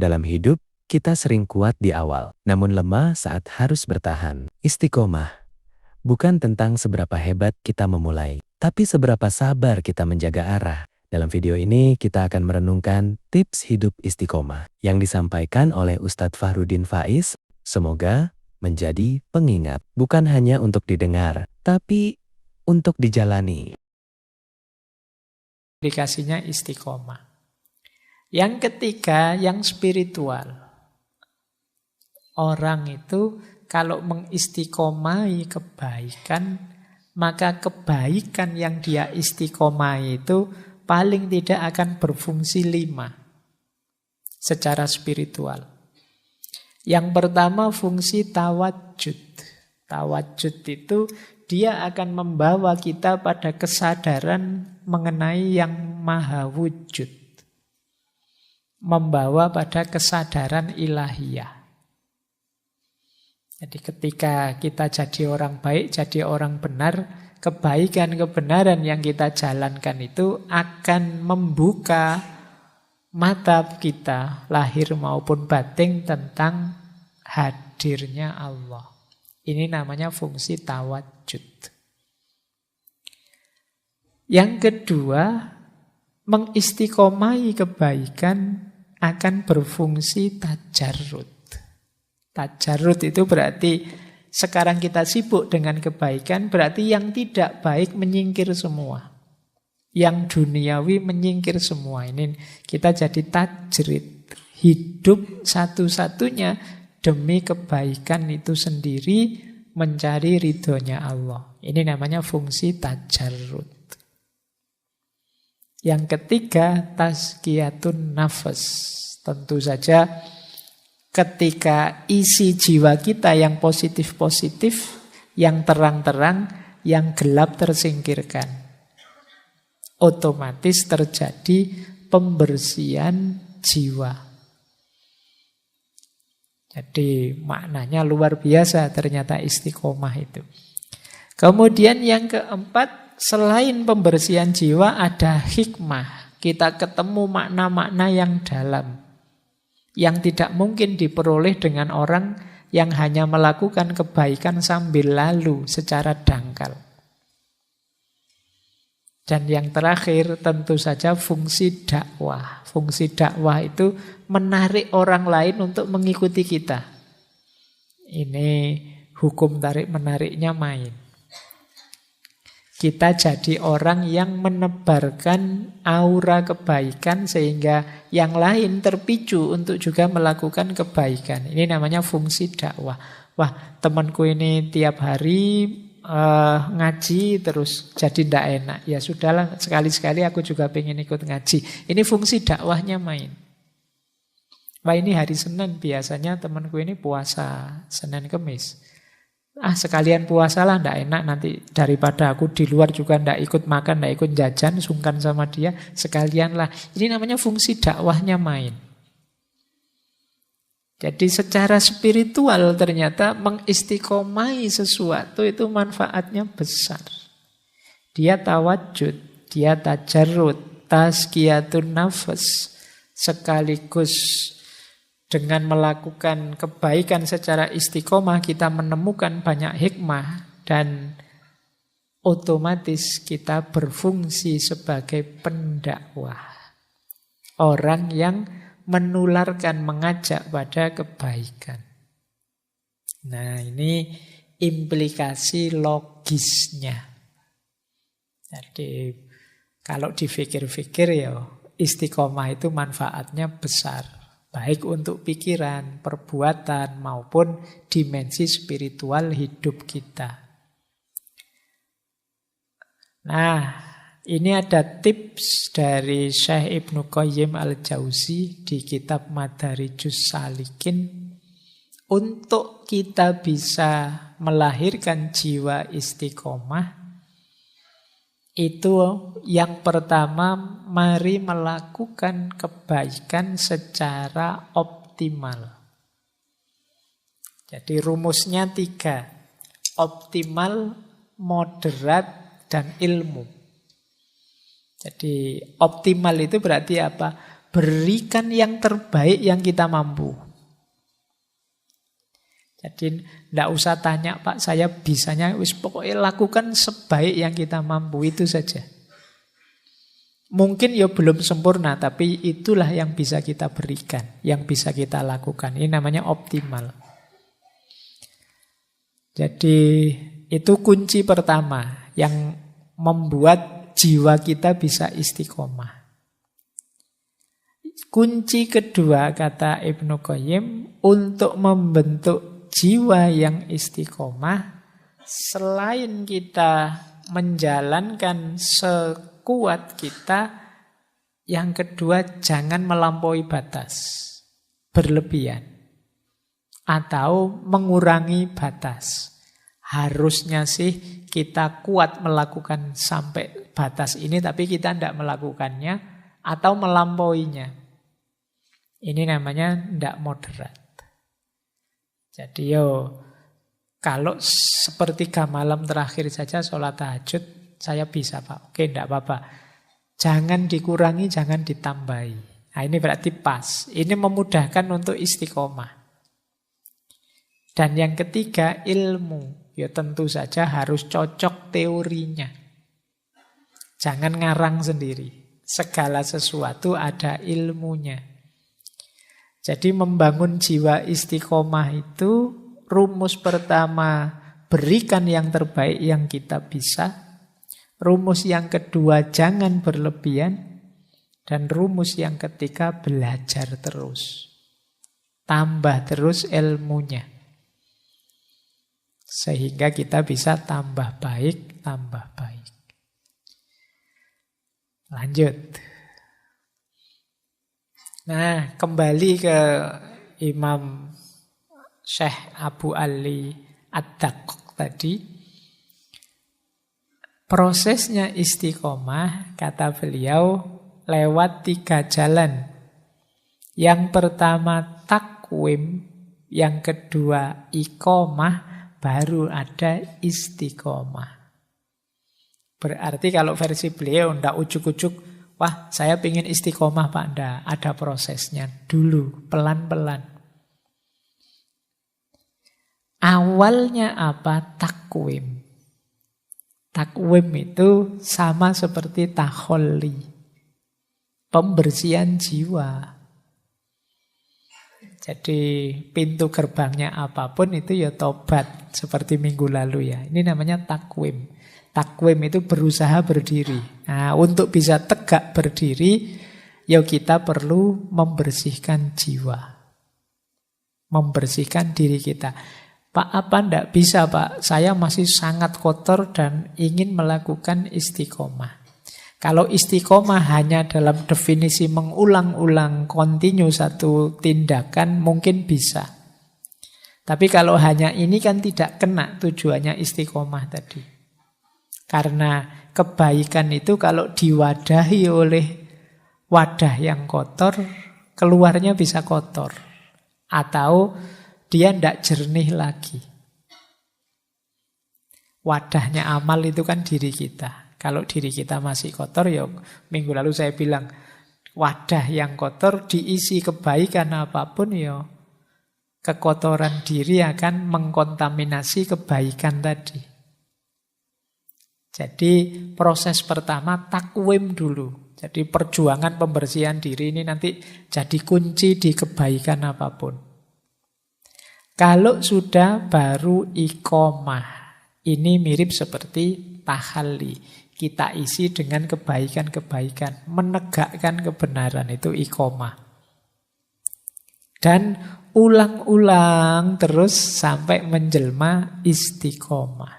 Dalam hidup, kita sering kuat di awal, namun lemah saat harus bertahan. Istiqomah bukan tentang seberapa hebat kita memulai, tapi seberapa sabar kita menjaga arah. Dalam video ini kita akan merenungkan tips hidup istiqomah yang disampaikan oleh Ustadz Fahrudin Faiz. Semoga menjadi pengingat, bukan hanya untuk didengar, tapi untuk dijalani. Aplikasinya istiqomah. Yang ketiga, yang spiritual. Orang itu kalau mengistiqomahi kebaikan, maka kebaikan yang dia istiqomahi itu paling tidak akan berfungsi 5 secara spiritual. Yang pertama fungsi tawajud. Tawajud itu dia akan membawa kita pada kesadaran mengenai yang maha wujud. Membawa pada kesadaran ilahiyah. Jadi ketika kita jadi orang baik, jadi orang benar, kebaikan, kebenaran yang kita jalankan itu akan membuka mata kita, lahir maupun batin, tentang hadirnya Allah. Ini namanya fungsi tawajud. Yang kedua, mengistiqomahi kebaikan akan berfungsi tajarrud. Tajarrud itu berarti sekarang kita sibuk dengan kebaikan, berarti yang tidak baik menyingkir semua. Yang duniawi menyingkir semua. Ini kita jadi tajrid. Hidup satu-satunya demi kebaikan itu sendiri, mencari ridhonya Allah. Ini namanya fungsi tajarrud. Yang ketiga, tazkiyatun nafas. Tentu saja ketika isi jiwa kita yang positif-positif, yang terang-terang, yang gelap tersingkirkan, otomatis terjadi pembersihan jiwa. Jadi maknanya luar biasa ternyata istiqomah itu. Kemudian yang keempat, selain pembersihan jiwa ada hikmah. Kita ketemu makna-makna yang dalam, yang tidak mungkin diperoleh dengan orang yang hanya melakukan kebaikan sambil lalu secara dangkal. Dan yang terakhir tentu saja fungsi dakwah. Fungsi dakwah itu menarik orang lain untuk mengikuti kita. Ini hukum tarik-menariknya main. Kita jadi orang yang menebarkan aura kebaikan sehingga yang lain terpicu untuk juga melakukan kebaikan. Ini namanya fungsi dakwah. Wah, temanku ini tiap hari ngaji terus jadi tidak enak. Ya sudahlah, sekali-sekali aku juga pengen ikut ngaji. Ini fungsi dakwahnya main. Wah, ini hari Senin biasanya temanku ini puasa Senin Kemis. Sekalian puasalah, ndak enak nanti daripada aku di luar juga ndak ikut makan, ndak ikut jajan, sungkan sama dia, sekalianlah. Ini namanya fungsi dakwahnya main. Jadi secara spiritual ternyata mengistiqomahi sesuatu itu manfaatnya besar. Dia tawajud, dia tajarrud, tazkiyatun nafas, sekaligus dengan melakukan kebaikan secara istiqomah kita menemukan banyak hikmah dan otomatis kita berfungsi sebagai pendakwah. Orang yang menularkan, mengajak pada kebaikan. Nah, ini implikasi logisnya. Jadi kalau dipikir-pikir ya istiqomah itu manfaatnya besar. Baik untuk pikiran, perbuatan, maupun dimensi spiritual hidup kita. Nah, ini ada tips dari Syekh Ibnu Qayyim al-Jauzi di kitab Madarijus Salikin. Untuk kita bisa melahirkan jiwa istiqomah, itu yang pertama, mari melakukan kebaikan secara optimal. Jadi rumusnya 3. Optimal, moderat, dan ilmu. Jadi optimal itu berarti apa? berikan yang terbaik yang kita mampu. Jadi tidak usah tanya, Pak, saya bisanya, wis pokoknya lakukan sebaik yang kita mampu, itu saja. Mungkin ya belum sempurna, tapi itulah yang bisa kita berikan, yang bisa kita lakukan. Ini namanya optimal. Jadi itu kunci pertama yang membuat jiwa kita bisa istiqomah. Kunci kedua, kata Ibnu Qayyim, untuk membentuk jiwa yang istiqomah, selain kita menjalankan sekuat kita, yang kedua jangan melampaui batas, berlebihan, atau mengurangi batas. Harusnya sih kita kuat melakukan sampai batas ini, tapi kita tidak melakukannya atau melampauinya. Ini namanya tidak moderat. Jadi kalau sepertiga malam terakhir saja sholat tahajud, saya bisa, Pak. Oke, tidak apa-apa. Jangan dikurangi, jangan ditambahi. Nah, ini berarti pas. Ini memudahkan untuk istiqomah. Dan yang ketiga, ilmu. Ya tentu saja harus cocok teorinya. Jangan ngarang sendiri. Segala sesuatu ada ilmunya. Jadi membangun jiwa istiqomah itu, rumus pertama, berikan yang terbaik yang kita bisa. Rumus yang kedua, jangan berlebihan. Dan rumus yang ketiga, belajar terus. Tambah terus ilmunya. Sehingga kita bisa tambah baik, tambah baik. Lanjut. Nah, kembali ke Imam Syekh Abu Ali Ad-Daqqaq tadi. Prosesnya istiqomah, kata beliau, lewat 3 jalan. Yang pertama takwim, yang kedua iqomah, baru ada istiqomah. Berarti kalau versi beliau ndak ujuk-ujuk, wah, saya ingin istiqomah, Pak. Ndak, ada prosesnya dulu, pelan-pelan. Awalnya apa? Takwim. Takwim itu sama seperti takholli, pembersihan jiwa. Jadi pintu gerbangnya apapun itu ya tobat, seperti minggu lalu ya. Ini namanya takwim. Takwim itu berusaha berdiri. Nah, untuk bisa tegak berdiri, ya kita perlu membersihkan jiwa. Membersihkan diri kita. Pak, apa ndak bisa, Pak? Saya masih sangat kotor dan ingin melakukan istiqomah. Kalau istiqomah hanya dalam definisi mengulang-ulang kontinu satu tindakan, mungkin bisa. Tapi kalau hanya ini kan tidak kena tujuannya istiqomah tadi. Karena kebaikan itu kalau diwadahi oleh wadah yang kotor, keluarnya bisa kotor. Atau dia tidak jernih lagi. Wadahnya amal itu kan diri kita. Kalau diri kita masih kotor, ya minggu lalu saya bilang, wadah yang kotor diisi kebaikan apapun, ya kekotoran diri akan mengkontaminasi kebaikan tadi. Jadi proses pertama takwim dulu. Jadi perjuangan pembersihan diri ini nanti jadi kunci di kebaikan apapun. Kalau sudah baru iqomah. Ini mirip seperti tahalli. Kita isi dengan kebaikan-kebaikan. Menegakkan kebenaran itu iqomah. Dan ulang-ulang terus sampai menjelma istiqomah.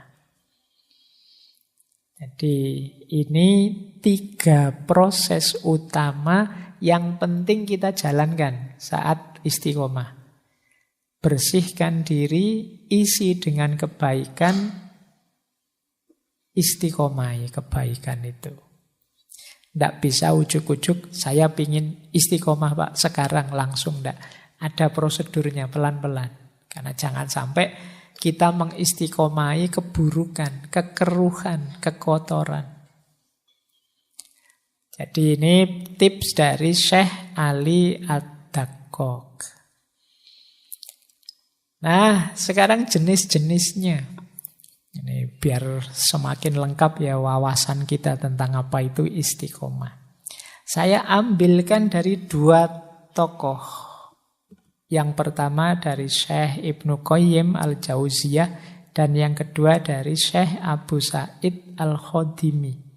Jadi ini 3 proses utama yang penting kita jalankan saat istiqomah. Bersihkan diri, isi dengan kebaikan, istiqomah kebaikan itu. Tidak bisa ujuk-ujuk, saya pingin istiqomah, Pak, sekarang langsung tidak. Ada prosedurnya pelan-pelan. Karena jangan sampai kita mengistiqomahi keburukan, kekeruhan, kekotoran. Jadi ini tips dari Syekh Ali Ad-Daqqaq. Nah, sekarang jenis-jenisnya. Ini biar semakin lengkap ya wawasan kita tentang apa itu istiqomah. Saya ambilkan dari 2 tokoh. Yang pertama dari Syekh Ibnu Qayyim Al-Jauziyah dan yang kedua dari Syekh Abu Sa'id Al-Khodimi.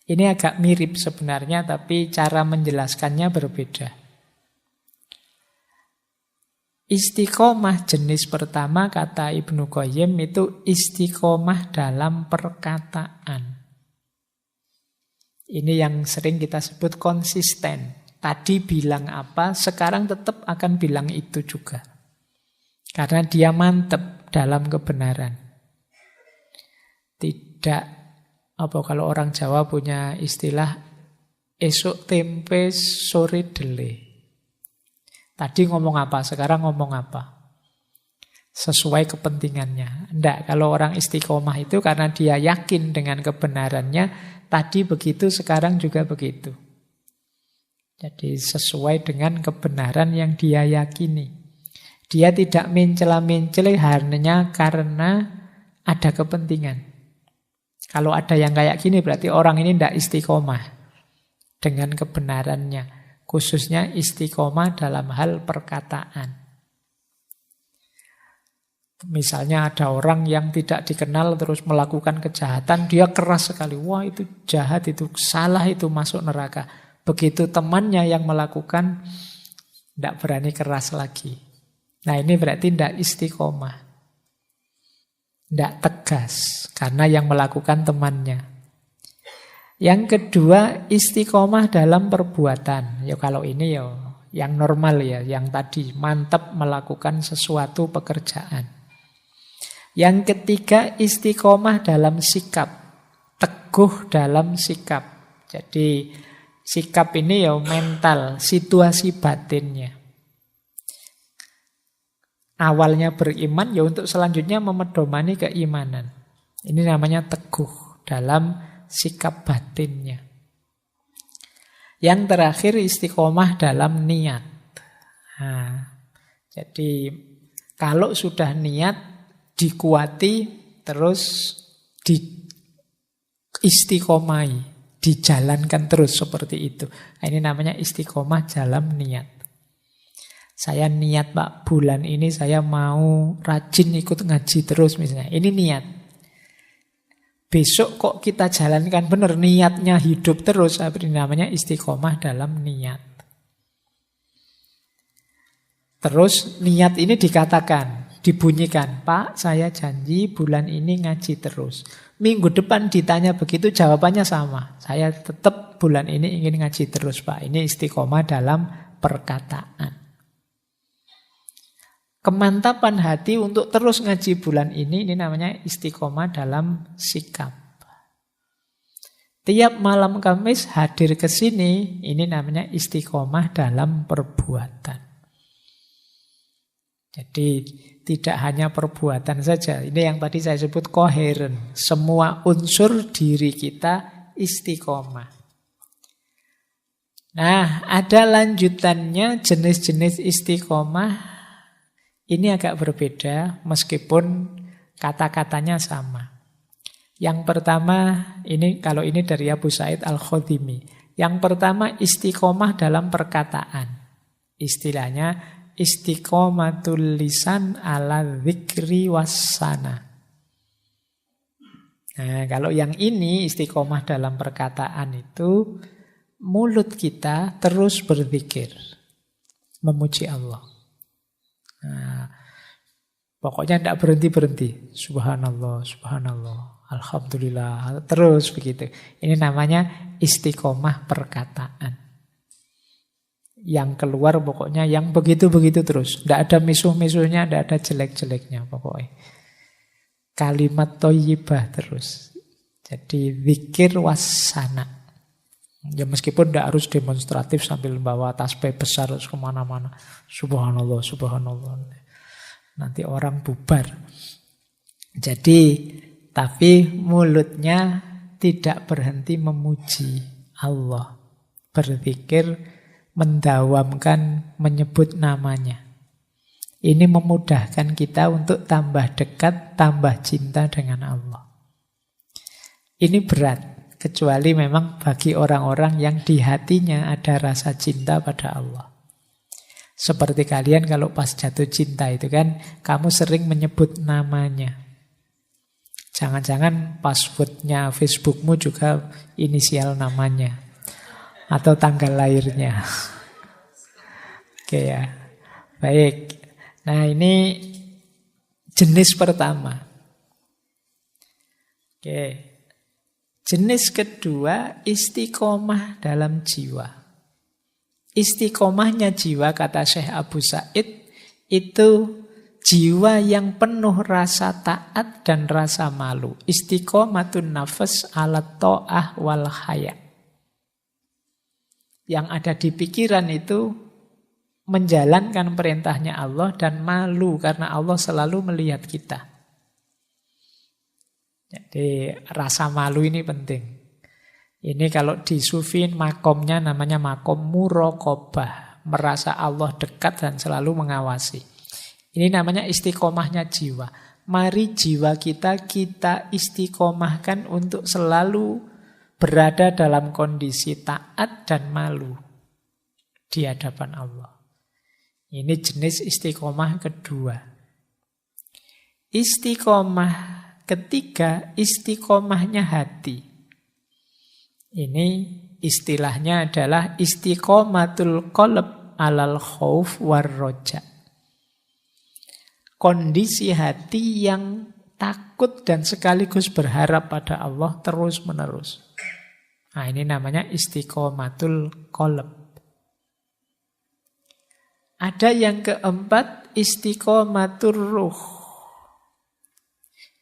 Ini agak mirip sebenarnya, tapi cara menjelaskannya berbeda. Istiqomah jenis pertama, kata Ibnu Qayyim, itu istiqomah dalam perkataan. Ini yang sering kita sebut konsisten. Tadi bilang apa, sekarang tetap akan bilang itu juga. Karena dia mantep dalam kebenaran. Tidak, apa kalau orang Jawa punya istilah esok tempe sore dele. Tadi ngomong apa, sekarang ngomong apa. Sesuai kepentingannya. Tidak, kalau orang istiqomah itu karena dia yakin dengan kebenarannya, tadi begitu, sekarang juga begitu. Jadi sesuai dengan kebenaran yang dia yakini. Dia tidak mencela-mencela hanya karena ada kepentingan. Kalau ada yang kayak gini berarti orang ini tidak istiqomah dengan kebenarannya. Khususnya istiqomah dalam hal perkataan. Misalnya ada orang yang tidak dikenal terus melakukan kejahatan, dia keras sekali. Wah, itu jahat, itu salah, itu masuk neraka. Begitu temannya yang melakukan, tidak berani keras lagi. Nah, ini berarti tidak istiqomah. Tidak tegas, karena yang melakukan temannya. Yang kedua, istiqomah dalam perbuatan. Ya kalau ini ya yang normal ya, yang tadi mantap melakukan sesuatu pekerjaan. Yang ketiga, istiqomah dalam sikap. Teguh dalam sikap. Jadi sikap ini ya mental, situasi batinnya. Awalnya beriman ya untuk selanjutnya memedomani keimanan. Ini namanya teguh dalam sikap batinnya. Yang terakhir istiqomah dalam niat. Nah, jadi kalau sudah niat dikuati terus istiqomai, dijalankan terus seperti itu. Nah, ini namanya istiqomah dalam niat. Saya niat Pak, bulan ini saya mau rajin ikut ngaji terus misalnya. Ini niat. Besok kok kita jalankan benar, niatnya hidup terus. Ini namanya istiqomah dalam niat. Terus niat ini dikatakan, dibunyikan. Pak, saya janji bulan ini ngaji terus. Minggu depan ditanya begitu, jawabannya sama. Saya tetap bulan ini ingin ngaji terus Pak. Ini istiqomah dalam perkataan. Kemantapan hati untuk terus ngaji bulan ini namanya istiqomah dalam sikap. Tiap malam Kamis hadir ke sini, ini namanya istiqomah dalam perbuatan. Jadi tidak hanya perbuatan saja, ini yang tadi saya sebut koheren. Semua unsur diri kita istiqomah. Nah, ada lanjutannya jenis-jenis istiqomah. Ini agak berbeda meskipun kata-katanya sama. Yang pertama, kalau ini dari Abu Sa'id Al-Khodimi. Yang pertama istiqomah dalam perkataan. Istilahnya istiqomatul lisan ala dzikri wassana. Nah, kalau yang ini istiqomah dalam perkataan itu mulut kita terus berzikir, memuji Allah. Nah, pokoknya tidak berhenti-berhenti. Subhanallah, subhanallah, alhamdulillah, terus begitu. Ini namanya istiqomah perkataan. Yang keluar pokoknya yang begitu-begitu terus. Tidak ada misuh-misuhnya, tidak ada jelek-jeleknya pokoknya. Kalimat thayyibah terus. Jadi zikir wassana. Ya meskipun tidak harus demonstratif sambil bawa tasbih besar terus kemana-mana. Subhanallah, subhanallah. Nanti orang bubar. Jadi, tapi mulutnya tidak berhenti memuji Allah. Berzikir, mendawamkan, menyebut namanya. Ini memudahkan kita untuk tambah dekat, tambah cinta dengan Allah. Ini berat, kecuali memang bagi orang-orang yang di hatinya ada rasa cinta pada Allah. Seperti kalian kalau pas jatuh cinta itu kan, kamu sering menyebut namanya. Jangan-jangan passwordnya Facebookmu juga inisial namanya. Atau tanggal lahirnya. Oke ya, baik. Nah ini jenis pertama. Oke. Jenis kedua, istiqomah dalam jiwa. Istiqomahnya jiwa, kata Syekh Abu Said, itu jiwa yang penuh rasa taat dan rasa malu. Istiqomatun nafas ala ta'ah wal haya. Yang ada di pikiran itu menjalankan perintahnya Allah dan malu karena Allah selalu melihat kita. Jadi rasa malu ini penting. Ini kalau di Sufi makomnya namanya makom muraqabah. Merasa Allah dekat dan selalu mengawasi. Ini namanya istiqomahnya jiwa. Mari jiwa kita istiqomahkan untuk selalu berada dalam kondisi taat dan malu di hadapan Allah. Ini jenis istiqomah kedua. Istiqomah ketiga, istiqomahnya hati. Ini istilahnya adalah istiqomatul qalb alal khauf war roja. Kondisi hati yang takut dan sekaligus berharap pada Allah terus-menerus. Nah, ini namanya istiqomatul qalb. Ada yang keempat, istiqomatur ruh.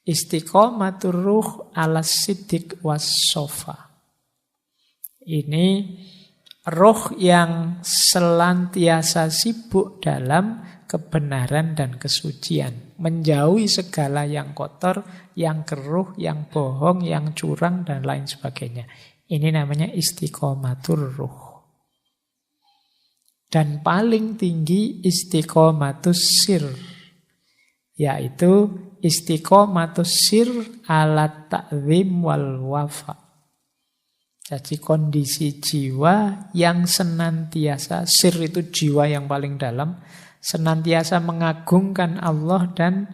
Istiqomatur ruh ala siddiq was sofa. Ini roh yang senantiasa sibuk dalam kebenaran dan kesucian. Menjauhi segala yang kotor, yang keruh, yang bohong, yang curang, dan lain sebagainya. Ini namanya istiqomatur ruh. Dan paling tinggi istiqomatus sir, yaitu istiqomatus sir ala ta'zim wal wafa. Jadi kondisi jiwa yang senantiasa, sir itu jiwa yang paling dalam, senantiasa mengagungkan Allah dan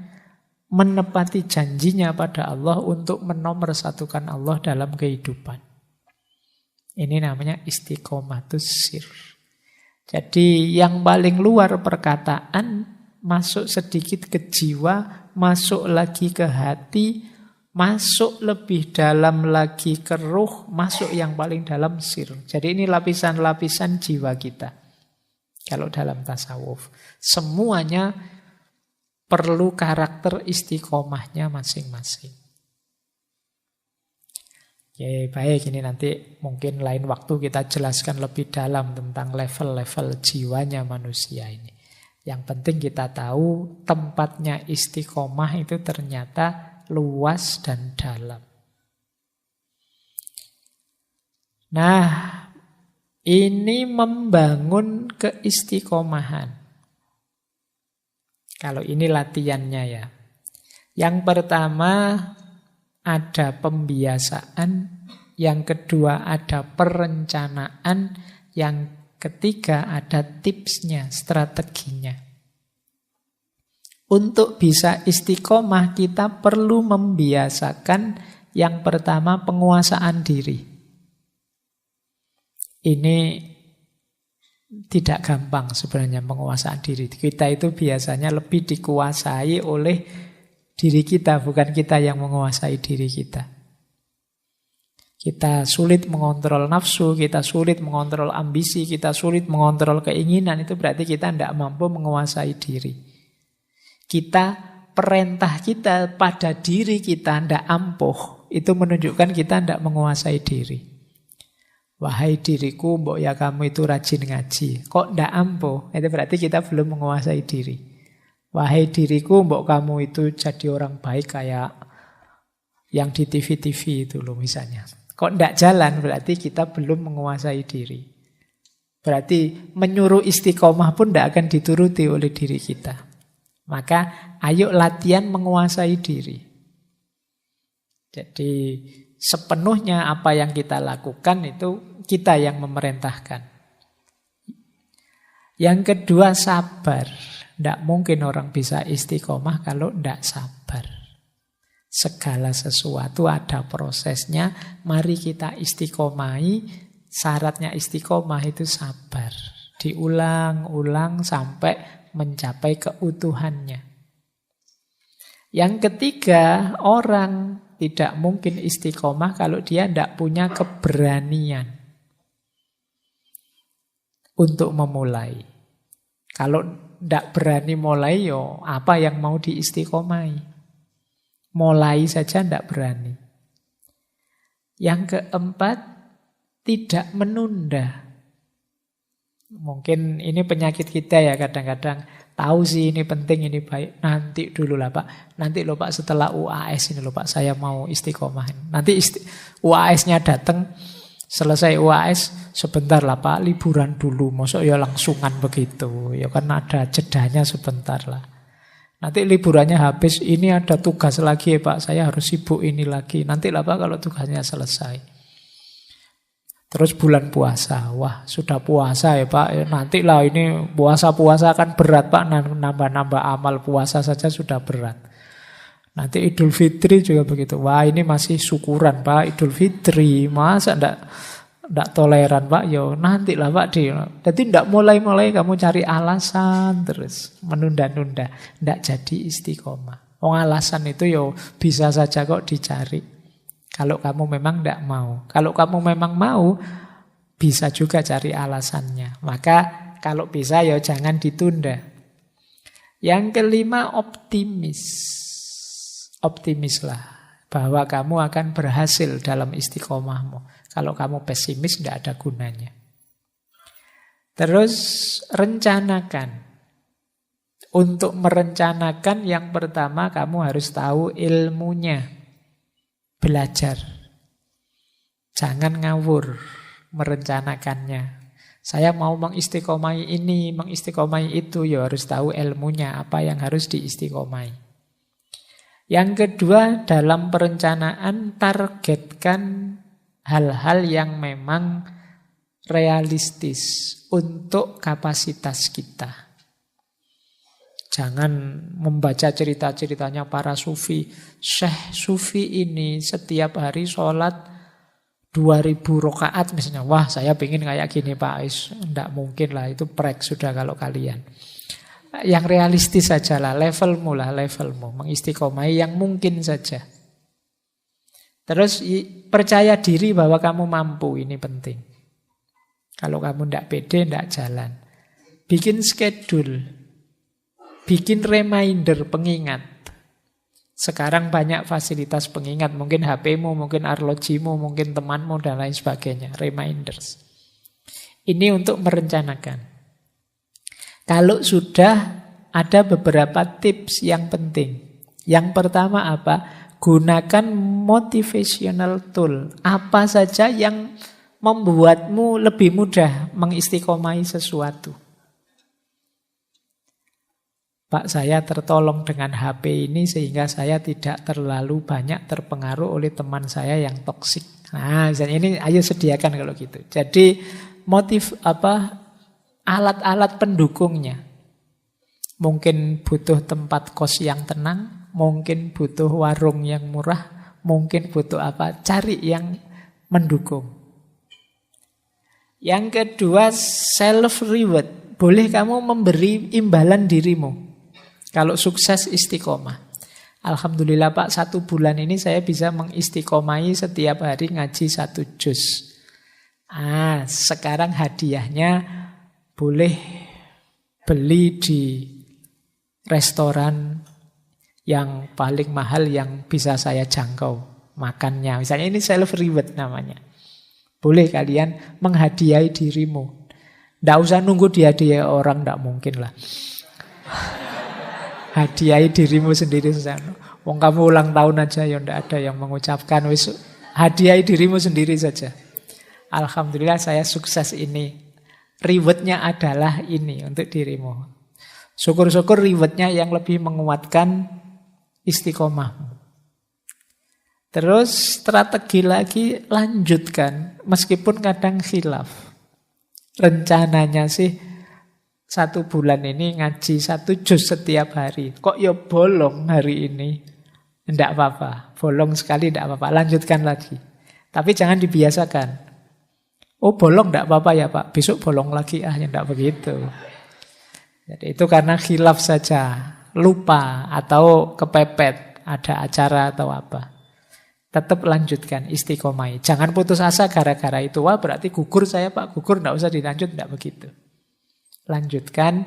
menepati janjinya pada Allah untuk menomorsatukan Allah dalam kehidupan. Ini namanya istiqomatus sir. Jadi yang paling luar perkataan, masuk sedikit ke jiwa, masuk lagi ke hati, masuk lebih dalam lagi ke ruh, masuk yang paling dalam sir. Jadi ini lapisan-lapisan jiwa kita. Kalau dalam tasawuf, semuanya perlu karakter istiqomahnya masing-masing. Oke, baik, ini nanti mungkin lain waktu kita jelaskan lebih dalam tentang level-level jiwanya manusia ini. Yang penting kita tahu tempatnya istiqomah itu ternyata luas dan dalam. Nah, ini membangun keistiqomahan. Kalau ini latihannya ya. Yang pertama ada pembiasaan, yang kedua ada perencanaan, yang ketiga ada tipsnya, strateginya. Untuk bisa istiqomah kita perlu membiasakan yang pertama penguasaan diri. Ini tidak gampang sebenarnya penguasaan diri. Kita itu biasanya lebih dikuasai oleh diri kita, bukan kita yang menguasai diri kita. Kita sulit mengontrol nafsu, kita sulit mengontrol ambisi, kita sulit mengontrol keinginan. Itu berarti kita tidak mampu menguasai diri. Perintah kita pada diri kita tidak ampuh. Itu menunjukkan kita tidak menguasai diri. Wahai diriku, mbok ya kamu itu rajin ngaji. Kok tidak ampuh? Itu berarti kita belum menguasai diri. Wahai diriku, mbok kamu itu jadi orang baik kayak yang di TV-TV itu loh misalnya. Kok tidak jalan berarti kita belum menguasai diri. Berarti menyuruh istiqomah pun tidak akan dituruti oleh diri kita. Maka ayo latihan menguasai diri. Jadi sepenuhnya apa yang kita lakukan itu kita yang memerintahkan. Yang kedua sabar. Tidak mungkin orang bisa istiqomah kalau tidak sabar. Segala sesuatu ada prosesnya. Mari kita istiqomahi. Syaratnya istiqomah itu sabar. Diulang-ulang sampai mencapai keutuhannya. Yang ketiga, orang tidak mungkin istiqomah kalau dia tidak punya keberanian untuk memulai. Kalau tidak berani mulai, yo apa yang mau diistiqomahi? Mulai saja tidak berani. Yang keempat, tidak menunda. Mungkin ini penyakit kita ya kadang-kadang. Tahu sih ini penting, ini baik. Nanti dulu lah Pak. Nanti loh Pak setelah UAS ini loh Pak saya mau istiqomah. Nanti UAS-nya datang, selesai UAS sebentar lah Pak, liburan dulu. Masuk ya langsungan begitu. Ya kan ada jedanya sebentar lah. Nanti liburannya habis, ini ada tugas lagi ya Pak, saya harus sibuk ini lagi. Nanti lah Pak kalau tugasnya selesai. Terus bulan puasa, wah sudah puasa ya Pak, ya, nanti lah ini puasa-puasa kan berat Pak, nambah-nambah amal puasa saja sudah berat. Nanti Idul Fitri juga begitu, wah ini masih syukuran Pak, Idul Fitri, masa ndak toleran Pak, yo nanti lah Pak. Jadi ndak mulai-mulai kamu cari alasan terus, menunda-nunda, ndak jadi istiqomah. Alasan itu yo bisa saja kok dicari. Kalau kamu memang tidak mau. Kalau kamu memang mau, bisa juga cari alasannya. Maka kalau bisa ya jangan ditunda. Yang kelima, optimis. Optimislah bahwa kamu akan berhasil dalam istiqomahmu. Kalau kamu pesimis, tidak ada gunanya. Terus rencanakan. Untuk merencanakan yang pertama kamu harus tahu ilmunya. Belajar. Jangan ngawur merencanakannya. Saya mau mengistiqomai ini, mengistiqomai itu, ya harus tahu ilmunya, apa yang harus diistiqomai. Yang kedua, dalam perencanaan targetkan hal-hal yang memang realistis untuk kapasitas kita. Jangan membaca cerita-ceritanya para sufi. Syekh sufi ini setiap hari sholat 2000 rakaat misalnya. Wah saya pengen kayak gini Pak Ais. Tidak mungkin lah, itu prek sudah kalau kalian. Yang realistis saja lah, levelmu. Mengistiqomai yang mungkin saja. Terus percaya diri bahwa kamu mampu, ini penting. Kalau kamu tidak pede, tidak jalan. Bikin schedule. Bikin reminder, pengingat. Sekarang banyak fasilitas pengingat. Mungkin HP-mu, mungkin arlojimu, mungkin temanmu, dan lain sebagainya. Reminders. Ini untuk merencanakan. Kalau sudah, ada beberapa tips yang penting. Yang pertama apa? Gunakan motivational tool. Apa saja yang membuatmu lebih mudah mengistiqomai sesuatu. Pak, saya tertolong dengan HP ini sehingga saya tidak terlalu banyak terpengaruh oleh teman saya yang toksik. Nah, misalnya ini ayo sediakan kalau gitu. Jadi alat-alat pendukungnya. Mungkin butuh tempat kos yang tenang, mungkin butuh warung yang murah, mungkin butuh apa? Cari yang mendukung. Yang kedua, self reward. Boleh kamu memberi imbalan dirimu. Kalau sukses istiqomah. Alhamdulillah Pak, 1 bulan ini saya bisa mengistiqomai setiap hari ngaji 1 juz. Sekarang hadiahnya boleh beli di restoran yang paling mahal yang bisa saya jangkau makannya. Misalnya ini self reward namanya. Boleh kalian menghadiahi dirimu. Tidak usah nunggu dihadiahi orang, tidak mungkin lah. Hadiahi dirimu sendiri. Wong kamu ulang tahun aja ya ndak ada yang mengucapkan, wis Hadiahi dirimu sendiri saja. Alhamdulillah saya sukses ini. Rewardnya adalah ini untuk dirimu. Syukur-syukur rewardnya yang lebih menguatkan istiqomahmu. Terus strategi lagi lanjutkan. Meskipun kadang khilaf. Rencananya sih 1 bulan ini ngaji 1 juz setiap hari. Kok ya bolong hari ini? Tidak apa-apa. Bolong sekali tidak apa-apa. Lanjutkan lagi. Tapi jangan dibiasakan. Oh bolong tidak apa-apa ya Pak. Besok bolong lagi. Ya tidak begitu. Jadi itu karena khilaf saja. Lupa atau kepepet. Ada acara atau apa. Tetap lanjutkan istiqomah. Jangan putus asa gara-gara itu. Wah berarti gugur saya Pak. Gugur tidak usah dilanjut. Tidak begitu. Lanjutkan.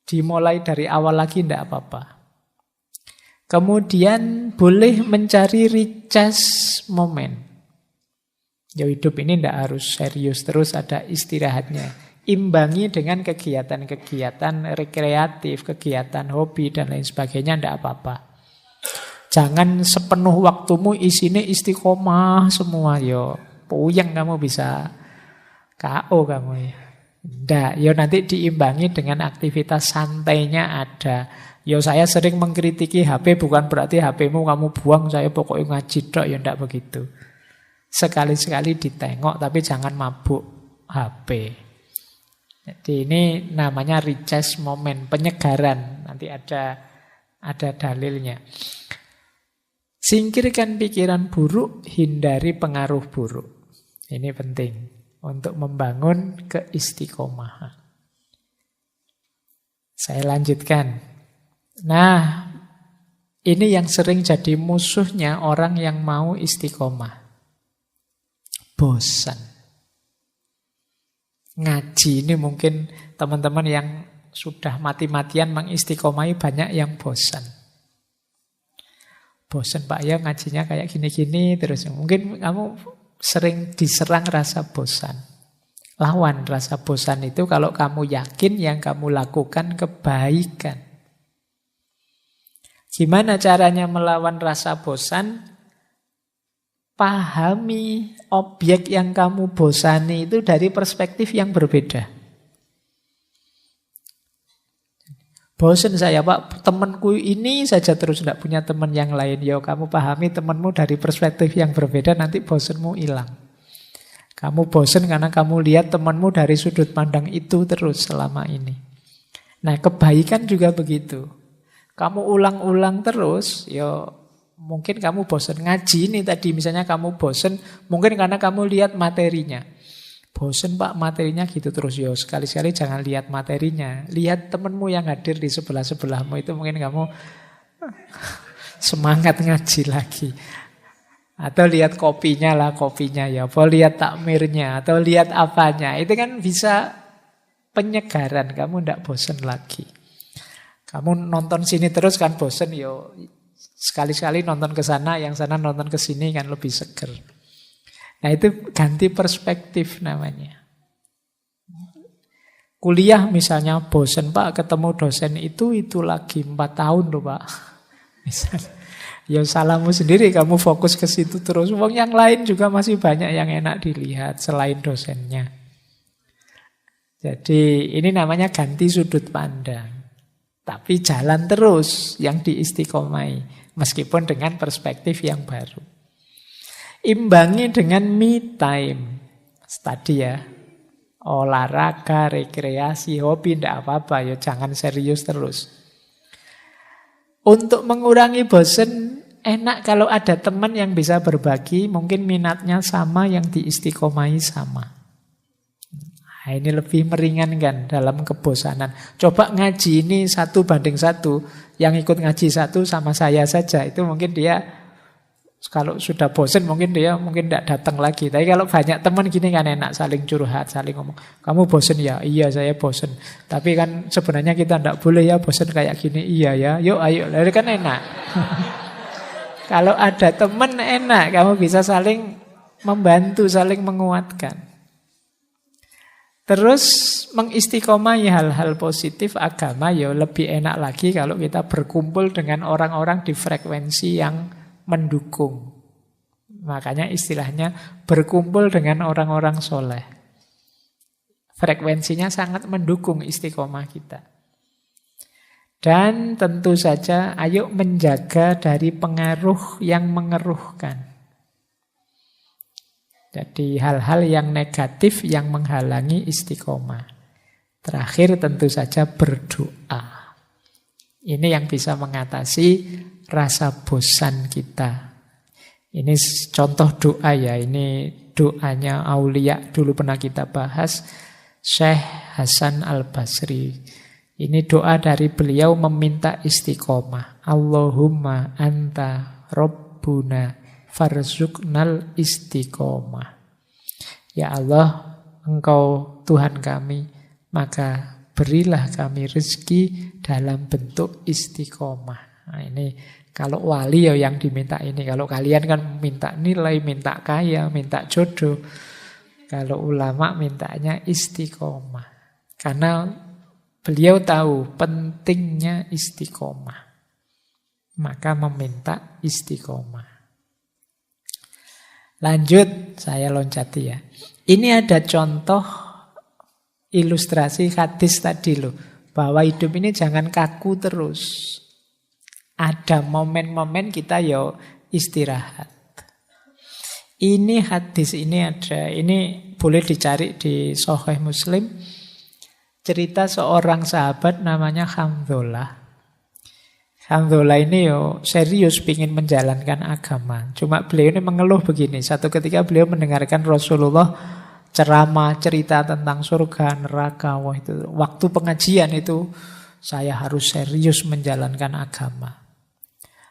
Dimulai dari awal lagi tidak apa-apa. Kemudian boleh mencari recharge moment. Ya hidup ini tidak harus serius terus, ada istirahatnya. Imbangi dengan kegiatan-kegiatan rekreatif, kegiatan hobi dan lain sebagainya, tidak apa-apa. Jangan sepenuh waktumu isinya istiqomah semua. Yo, puyeng kamu bisa KO kamu ya. Tidak, yo nanti diimbangi dengan aktivitas santainya ada. Yo saya sering mengkritiki HP bukan berarti HP-mu kamu buang, saya pokoknya ngaji dok, ya tidak begitu. Sekali-sekali ditengok tapi jangan mabuk HP. Jadi ini namanya recharge moment, penyegaran. Nanti ada dalilnya. Singkirkan pikiran buruk, hindari pengaruh buruk. Ini penting untuk membangun keistiqomahan. Saya lanjutkan. Nah, ini yang sering jadi musuhnya orang yang mau istiqomah. Bosan. Ngaji ini mungkin teman-teman yang sudah mati-matian mengistiqomahi banyak yang bosan. Bosan Pak ya ngajinya kayak gini-gini terus. Mungkin kamu sering diserang rasa bosan. Lawan rasa bosan itu kalau kamu yakin yang kamu lakukan kebaikan. Gimana caranya melawan rasa bosan? Pahami objek yang kamu bosani itu dari perspektif yang berbeda. Bosan saya Pak, temanku ini saja terus tidak punya teman yang lain. Ya kamu pahami temanmu dari perspektif yang berbeda, nanti bosanmu hilang. Kamu bosan karena kamu lihat temanmu dari sudut pandang itu terus selama ini. Nah kebaikan juga begitu. Kamu ulang-ulang terus, ya mungkin kamu bosan ngaji ini tadi, misalnya kamu bosan, mungkin karena kamu lihat materinya. Bosan Pak materinya gitu terus, ya sekali-sekali jangan lihat materinya. Lihat temenmu yang hadir di sebelah-sebelahmu itu mungkin kamu semangat ngaji lagi. Atau lihat kopinya lah, kopinya ya. Atau lihat takmirnya, atau lihat apanya. Itu kan bisa penyegaran, kamu tidak bosan lagi. Kamu nonton sini terus kan bosan, yo sekali-sekali nonton ke sana, yang sana nonton ke sini kan lebih seger. Nah itu ganti perspektif namanya. Kuliah misalnya bosan Pak ketemu dosen itu lagi 4 tahun loh Pak. Misalnya, ya salahmu sendiri kamu fokus ke situ terus. Wong yang lain juga masih banyak yang enak dilihat selain dosennya. Jadi ini namanya ganti sudut pandang. Tapi jalan terus yang diistiqomai. Meskipun dengan perspektif yang baru. Imbangi dengan me time. Tadi ya. Olahraga, rekreasi, hobi, tidak apa-apa. Ya, jangan serius terus. Untuk mengurangi bosan, enak kalau ada teman yang bisa berbagi. Mungkin minatnya sama, yang diistiqomai sama. Nah, ini lebih meringankan dalam kebosanan. Coba ngaji ini 1:1. Yang ikut ngaji 1 sama saya saja. Itu mungkin dia, kalau sudah bosan mungkin dia tidak datang lagi. Tapi kalau banyak teman gini kan enak. Saling curhat, saling ngomong. Kamu bosan ya? Iya saya bosan. Tapi kan sebenarnya kita tidak boleh ya bosan kayak gini. Iya ya, yuk ayo. Lalu kan enak. Kalau ada teman enak. Kamu bisa saling membantu, saling menguatkan. Terus mengistiqomahi hal-hal positif agama ya lebih enak lagi kalau kita berkumpul dengan orang-orang di frekuensi yang mendukung. Makanya istilahnya berkumpul dengan orang-orang soleh. Frekuensinya sangat mendukung istiqomah kita. Dan tentu saja ayo menjaga dari pengaruh yang mengeruhkan. Jadi hal-hal yang negatif yang menghalangi istiqomah. Terakhir tentu saja berdoa. Ini yang bisa mengatasi rasa bosan kita. Ini contoh doa ya, ini doanya aulia dulu pernah kita bahas, Syekh Hasan Al-Basri. Ini doa dari beliau meminta istiqomah. Allahumma anta Rabbuna farzuqnal istiqomah. Ya Allah, Engkau Tuhan kami, maka berilah kami rezeki dalam bentuk istiqomah. Nah, ini kalau wali ya yang diminta ini. Kalau kalian kan minta nilai, minta kaya, minta jodoh. Kalau ulama mintanya istiqomah. Karena beliau tahu pentingnya istiqomah. Maka meminta istiqomah. Lanjut, saya loncati ya. Ini ada contoh ilustrasi hadis tadi loh. Bahwa hidup ini jangan kaku terus. Ada momen-momen kita ya istirahat. Ini hadis ini ada, ini boleh dicari di Sahih Muslim. Cerita seorang sahabat namanya Hamdullah. Hamdullah ini yo serius ingin menjalankan agama. Cuma beliau ini mengeluh begini. Satu ketika beliau mendengarkan Rasulullah ceramah cerita tentang surga, neraka. Wah itu waktu pengajian itu saya harus serius menjalankan agama.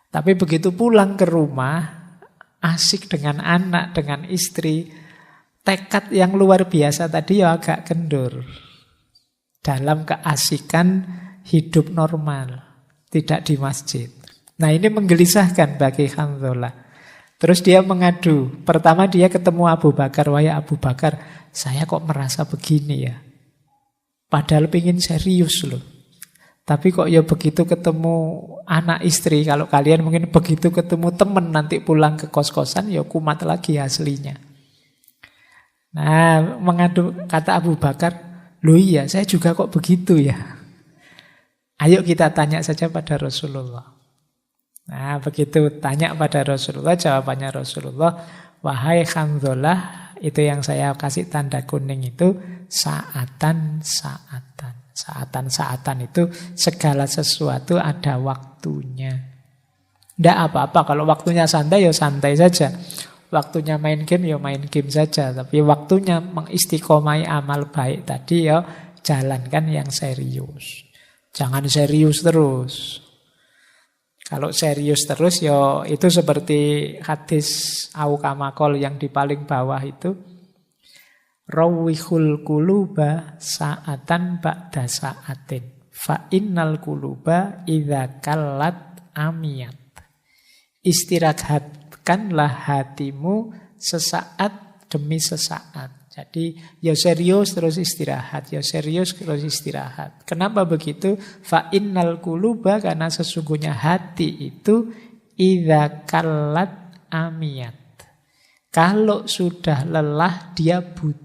Tapi begitu pulang ke rumah, asik dengan anak, dengan istri, tekad yang luar biasa tadi ya agak kendur. Dalam keasikan hidup normal, tidak di masjid. Nah ini menggelisahkan bagi Hamdullah. Terus dia mengadu. Pertama dia ketemu Abu Bakar. Wahai Abu Bakar, saya kok merasa begini ya. Padahal pengen serius loh. Tapi kok ya begitu ketemu anak istri, kalau kalian mungkin begitu ketemu teman nanti pulang ke kos-kosan, ya kumat lagi aslinya. Nah, mengadu kata Abu Bakar, loh iya, saya juga kok begitu ya. Ayo kita tanya saja pada Rasulullah. Nah, begitu tanya pada Rasulullah, jawabannya Rasulullah, wahai Hamdullah, itu yang saya kasih tanda kuning itu, saatan-saatan. Saatan-saatan itu segala sesuatu ada waktunya. Tidak apa-apa, kalau waktunya santai ya santai saja. Waktunya main game ya main game saja. Tapi waktunya mengistiqomai amal baik tadi ya jalankan yang serius. Jangan serius terus. Kalau serius terus ya itu seperti hadis Aukamakol yang di paling bawah itu. Rawihul kuluba sa'atan ba'da sa'atin. Fa innal kuluba idza kallat amiyat. Istirahatkanlah hatimu sesaat demi sesaat. Jadi ya serius terus istirahat, ya serius terus istirahat. Kenapa begitu? Fa innal kuluba, karena sesungguhnya hati itu idza kallat amiyat. Kalau sudah lelah dia buta.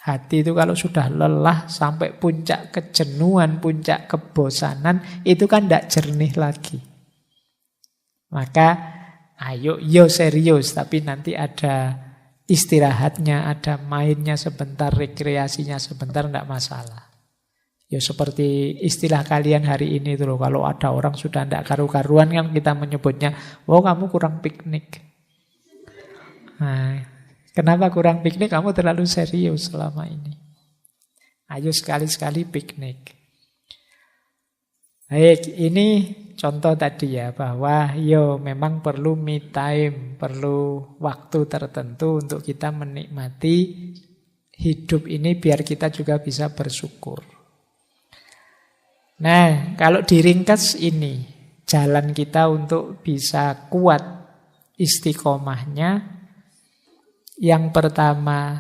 Hati itu kalau sudah lelah sampai puncak kejenuhan, puncak kebosanan, itu kan tidak jernih lagi. Maka ayo yo serius, tapi nanti ada istirahatnya, ada mainnya sebentar, rekreasinya sebentar, tidak masalah. Ya seperti istilah kalian hari ini itu loh, kalau ada orang sudah tidak karu-karuan kan kita menyebutnya, oh kamu kurang piknik. Nah, kenapa kurang piknik? Kamu terlalu serius selama ini. Ayo sekali-sekali piknik. Baik, ini contoh tadi ya, bahwa yo memang perlu me time, perlu waktu tertentu untuk kita menikmati hidup ini biar kita juga bisa bersyukur. Nah, kalau diringkas ini, jalan kita untuk bisa kuat istiqomahnya, yang pertama,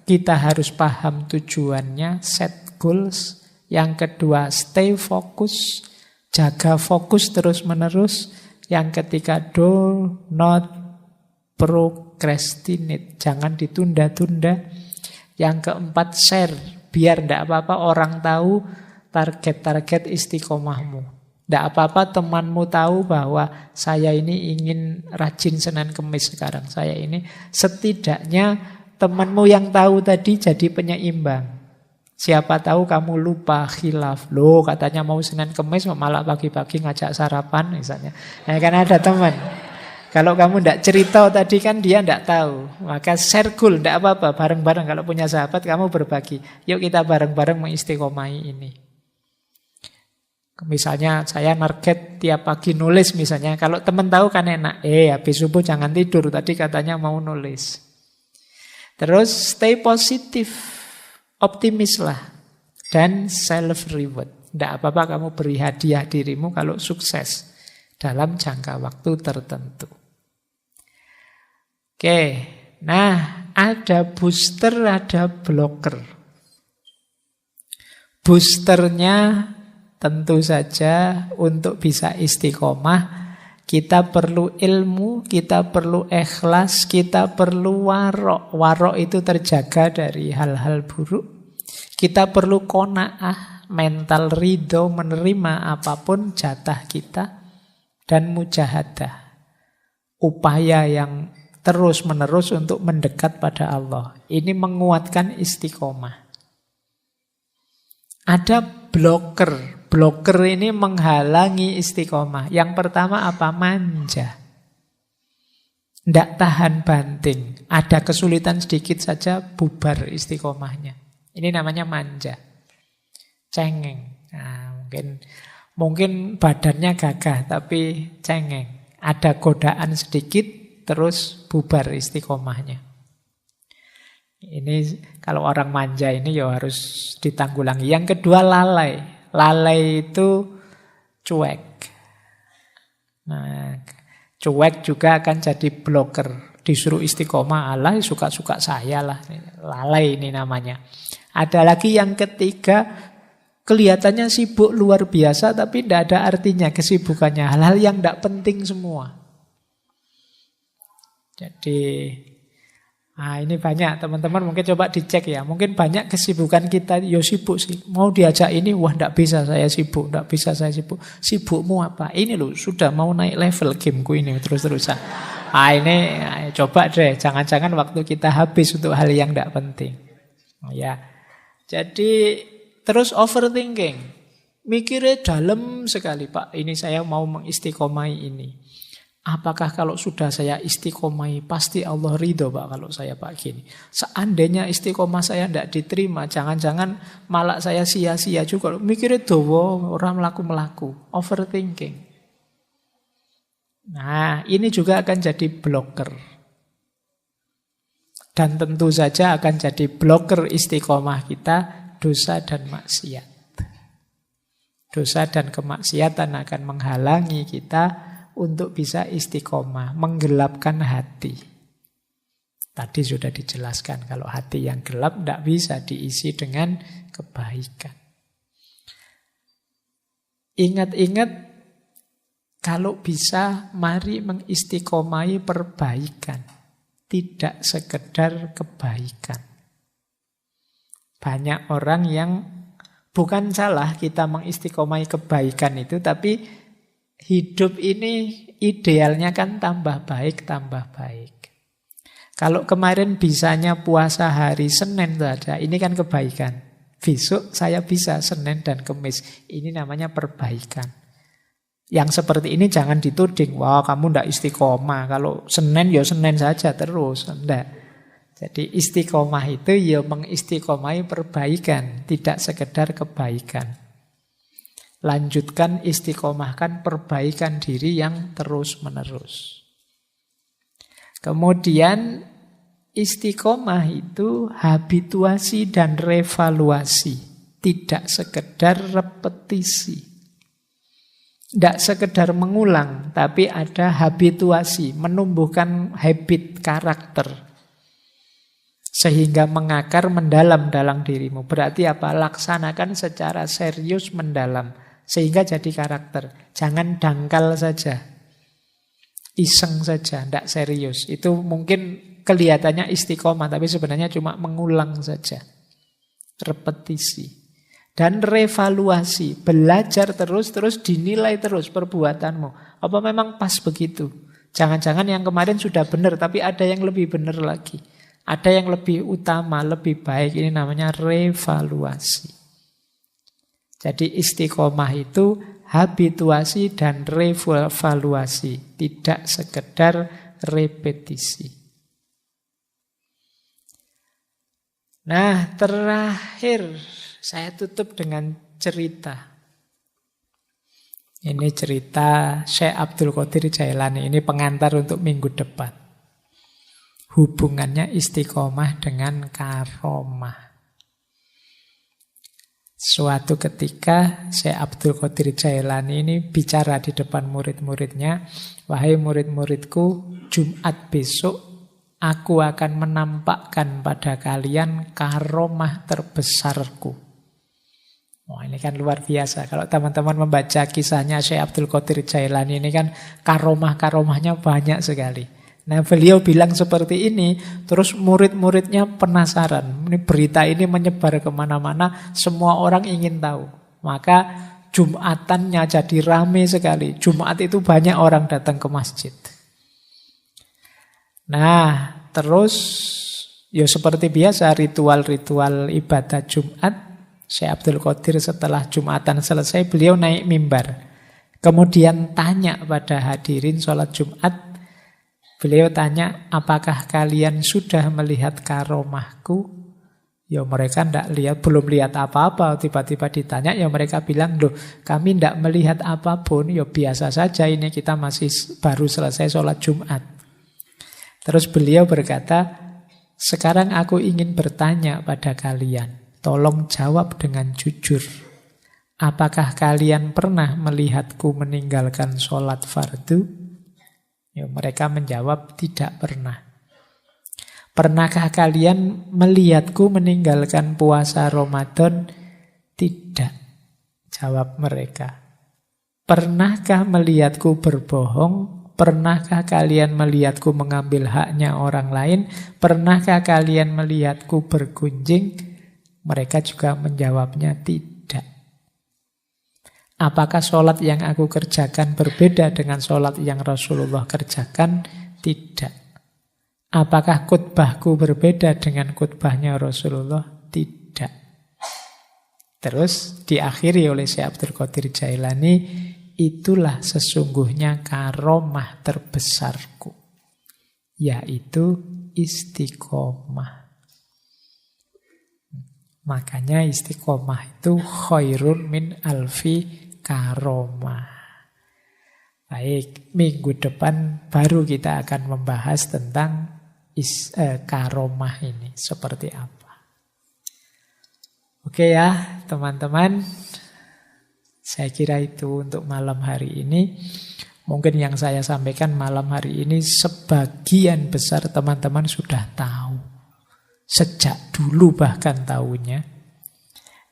kita harus paham tujuannya, set goals. Yang kedua, stay fokus, jaga fokus terus-menerus. Yang ketiga, do not procrastinate. Jangan ditunda-tunda. Yang keempat, share. Biar tidak apa-apa orang tahu target-target istiqomahmu. Tidak apa-apa temanmu tahu bahwa saya ini ingin rajin Senin Kemis sekarang. Saya ini setidaknya temanmu yang tahu tadi jadi penyeimbang. Siapa tahu kamu lupa khilaf. Loh katanya mau Senin Kemis malah pagi-pagi ngajak sarapan misalnya. Nah, kan ada teman. Kalau kamu tidak cerita tadi kan dia tidak tahu. Maka share goal, tidak apa-apa. Bareng-bareng kalau punya sahabat kamu berbagi. Yuk kita bareng-bareng mengistiqomahi ini. Misalnya saya target tiap pagi nulis misalnya. Kalau teman tahu kan enak. Habis subuh jangan tidur. Tadi katanya mau nulis. Terus stay positif. Optimis lah. Dan self reward. Tidak apa-apa kamu beri hadiah dirimu kalau sukses. Dalam jangka waktu tertentu. Oke. Nah, ada booster, ada blocker. Boosternya tentu saja untuk bisa istiqomah kita perlu ilmu, kita perlu ikhlas, kita perlu warok. Warok itu terjaga dari hal-hal buruk. Kita perlu qanaah, mental ridho menerima apapun jatah kita. Dan mujahadah. Upaya yang terus-menerus untuk mendekat pada Allah. Ini menguatkan istiqomah. Ada blocker. Blocker ini menghalangi istiqomah. Yang pertama apa? Manja. Tidak tahan banting. Ada kesulitan sedikit saja bubar istiqomahnya. Ini namanya manja. Cengeng. Nah, mungkin badannya gagah tapi cengeng. Ada godaan sedikit terus bubar istiqomahnya. Ini kalau orang manja ini ya harus ditanggulangi. Yang kedua lalai. Lalai itu cuek. Nah, cuek juga akan jadi blocker. Disuruh istiqomah, Allah suka-suka saya lah. Lalai ini namanya. Ada lagi yang ketiga, kelihatannya sibuk luar biasa tapi tidak ada artinya kesibukannya. Hal-hal yang tidak penting semua. Jadi ini banyak teman-teman mungkin coba dicek ya. Mungkin banyak kesibukan kita, yo sibuk sih. Mau diajak ini, wah tidak bisa saya sibuk, tidak bisa saya sibuk. Sibukmu apa? Ini loh sudah mau naik level gameku ini terus-terusan. Ini coba deh, jangan-jangan waktu kita habis untuk hal yang tidak penting. Ya, jadi terus overthinking, mikirnya dalam sekali Pak. Ini saya mau mengistiqomai ini. Apakah kalau sudah saya istiqomai pasti Allah ridho Pak kalau saya Pak gini. Seandainya istiqomah saya tidak diterima, jangan-jangan malah saya sia-sia juga. Mikirnya dowo, orang melaku-melaku. Overthinking. Nah, ini juga akan jadi blocker. Dan tentu saja akan jadi blocker istiqomah kita, dosa dan maksiat. Dosa dan kemaksiatan akan menghalangi kita untuk bisa istiqomah, menggelapkan hati. Tadi sudah dijelaskan, kalau hati yang gelap tidak bisa diisi dengan kebaikan. Ingat-ingat, kalau bisa, mari mengistiqomai perbaikan. Tidak sekedar kebaikan. Banyak orang yang bukan salah kita mengistiqomai kebaikan itu, tapi hidup ini idealnya kan tambah baik, tambah baik. Kalau kemarin bisanya puasa hari Senin saja, ini kan kebaikan. Besok saya bisa Senin dan Kemis. Ini namanya perbaikan. Yang seperti ini jangan dituding, wah kamu ndak istiqomah. Kalau Senin ya Senin saja terus. Ndak. Jadi istiqomah itu ya mengistiqomai perbaikan, tidak sekedar kebaikan. Lanjutkan istiqomahkan perbaikan diri yang terus-menerus. Kemudian istiqomah itu habituasi dan revaluasi. Tidak sekedar repetisi. Tidak sekedar mengulang, tapi ada habituasi, menumbuhkan habit karakter. Sehingga mengakar mendalam dalam dirimu. Berarti apa? Laksanakan secara serius mendalam. Sehingga jadi karakter. Jangan dangkal saja. iseng saja, tidak serius. Itu mungkin kelihatannya istiqomah, tapi sebenarnya cuma mengulang saja. Repetisi. Dan revaluasi, belajar terus dinilai terus perbuatanmu. Apa memang pas begitu? Jangan-jangan yang kemarin sudah benar, tapi ada yang lebih benar lagi. Ada yang lebih utama, lebih baik. Ini namanya revaluasi. Jadi istiqomah itu habituasi dan revaluasi, tidak sekedar repetisi. Nah, terakhir saya tutup dengan cerita. Ini cerita Syekh Abdul Qadir Jailani, ini pengantar untuk minggu depan. Hubungannya istiqomah dengan karomah. Suatu ketika Syekh Abdul Qadir Jailani ini bicara di depan murid-muridnya, "Wahai murid-muridku, Jumat besok aku akan menampakkan pada kalian karomah terbesarku." Wah, ini kan luar biasa. Kalau teman-teman membaca kisahnya Syekh Abdul Qadir Jailani ini kan karomah-karomahnya banyak sekali. Nah, beliau bilang seperti ini, terus murid-muridnya penasaran. Ini berita ini menyebar kemana-mana, semua orang ingin tahu. Maka Jumatannya jadi rame sekali. Jumat itu banyak orang datang ke masjid. Nah, terus ya seperti biasa ritual-ritual ibadah Jumat, Syekh Abdul Qadir setelah Jumatan selesai, beliau naik mimbar. Kemudian tanya pada hadirin sholat Jumat, beliau tanya, apakah kalian sudah melihat karomahku? Ya mereka belum lihat apa-apa. Tiba-tiba ditanya, ya mereka bilang, loh kami tidak melihat apapun. Ya biasa saja ini, kita masih baru selesai sholat Jumat. Terus beliau berkata, sekarang aku ingin bertanya pada kalian. Tolong jawab dengan jujur. Apakah kalian pernah melihatku meninggalkan sholat fardu? Ya, mereka menjawab tidak pernah. Pernahkah kalian melihatku meninggalkan puasa Ramadan? Tidak, jawab mereka. Pernahkah melihatku berbohong? Pernahkah kalian melihatku mengambil haknya orang lain? Pernahkah kalian melihatku bergunjing? Mereka juga menjawabnya tidak. Apakah sholat yang aku kerjakan berbeda dengan sholat yang Rasulullah kerjakan? Tidak. Apakah khutbahku berbeda dengan khutbahnya Rasulullah? Tidak. Terus diakhiri oleh Syekh Abdul Qadir Jailani, itulah sesungguhnya karomah terbesarku, yaitu istiqomah. Makanya istiqomah itu khairun min alfi karomah. Baik, minggu depan baru kita akan membahas tentang karomah ini seperti apa. Oke ya teman-teman, saya kira itu untuk malam hari ini. Mungkin yang saya sampaikan malam hari ini sebagian besar teman-teman sudah tahu. Sejak dulu bahkan tahunya.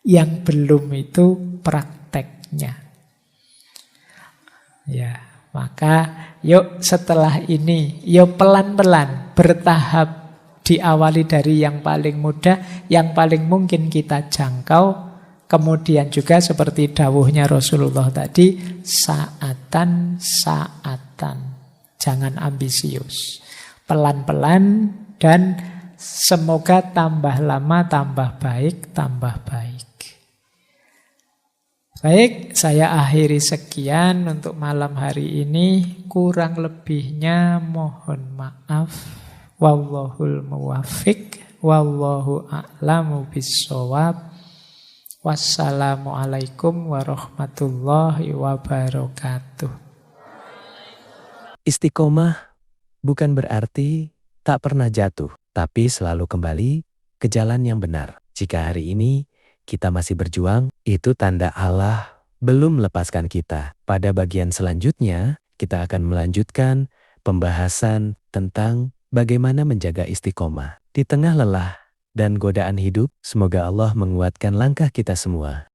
Yang belum itu prakteknya. Ya, maka yuk setelah ini, yuk pelan-pelan, bertahap, diawali dari yang paling mudah, yang paling mungkin kita jangkau, kemudian juga seperti dawuhnya Rasulullah tadi, saatan, jangan ambisius, pelan-pelan dan semoga tambah lama, tambah baik, tambah baik. Baik, saya akhiri sekian untuk malam hari ini. Kurang lebihnya mohon maaf. Wallahul muwaffiq, wallahu a'lamu bissawab. Wassalamualaikum warahmatullahi wabarakatuh. Istiqomah bukan berarti tak pernah jatuh, tapi selalu kembali ke jalan yang benar. Jika hari ini kita masih berjuang, itu tanda Allah belum melepaskan kita. Pada bagian selanjutnya, kita akan melanjutkan pembahasan tentang bagaimana menjaga istiqomah. Di tengah lelah dan godaan hidup, semoga Allah menguatkan langkah kita semua.